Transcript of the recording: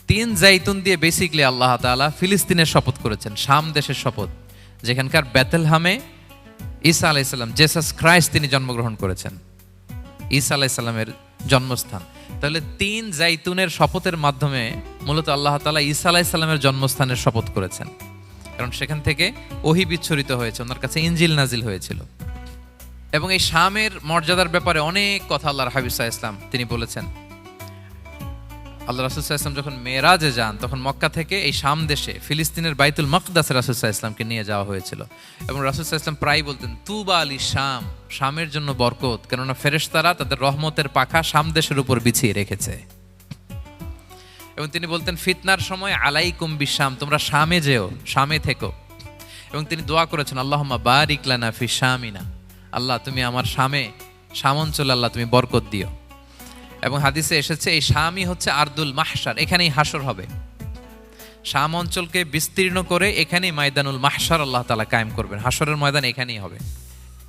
তিন জাইতুন দিয়ে বেসিকলি আল্লাহ তাআলা ফিলিস্তিনের শপথ করেছেন, শাম দেশের শপথ, যেখানকার বেথলহামে ঈসা আলাইহিস সালাম, জেসাস ক্রাইস্ট, তিনি জন্মগ্রহণ করেছেন, ঈসা আলাইহিস সালামের জন্মস্থান। তাহলে তিন জাইতুনের শপথের মাধ্যমে মূলত আল্লাহ তাআলা ঈসা আলাইহিস সালামের জন্মস্থানের শপথ করেছেন, কারণ সেখান থেকে ওহী বিচ্ছুরিত হয়েছে, ওনার কাছে ইনজিল নাজিল হয়েছিল। এবং এই শামের মর্যাদার ব্যাপারে অনেক কথা আল্লাহর হাবিব সাল্লাল্লাহু আলাইহি ওয়াসাল্লাম তিনি বলেছেন। আল্লাহ রাসূল সাল্লাল্লাহু আলাইহি ওয়াসাল্লাম যখন মেরাজে যান, তখন মক্কা থেকে এই শাম দেশে ফিলিস্তিনের বাইতুল মাকদাসে রাসূল সাল্লাল্লাহু আলাইহি ওয়াসাল্লামকে নিয়ে যাওয়া হয়েছিল। এবং রাসূল সাল্লাল্লাহু আলাইহি ওয়াসাল্লাম প্রায় বলতেন, তুবা আলি শাম, শামের জন্য বরকত, কেননা ফেরেশতারা তাদের রহমতের পাখা শাম দেশের উপর বিছিয়ে রেখেছে। এবং তিনি বলতেন, ফিতনার সময় আলাইকুম বিশাম, তোমরা শামে যেও, শামে থেকো। এবং তিনি দোয়া করেছেন, আল্লাহুম্মা বারিক লানা ফি শামিনা, আল্লাহ তুমি আমার শাম অঞ্চলে আল্লাহ তুমি বরকত দিও। এবং হাদিসে এসেছে এই শামই হচ্ছে আরদুল মাহশার, এখানেই হাসর হবে। শাম অঞ্চলকে বিস্তীর্ণ করে এখানেই ময়দানুল মাহশার আল্লাহ তাআলা কায়েম করবেন, হাসরের ময়দান এখানেই হবে।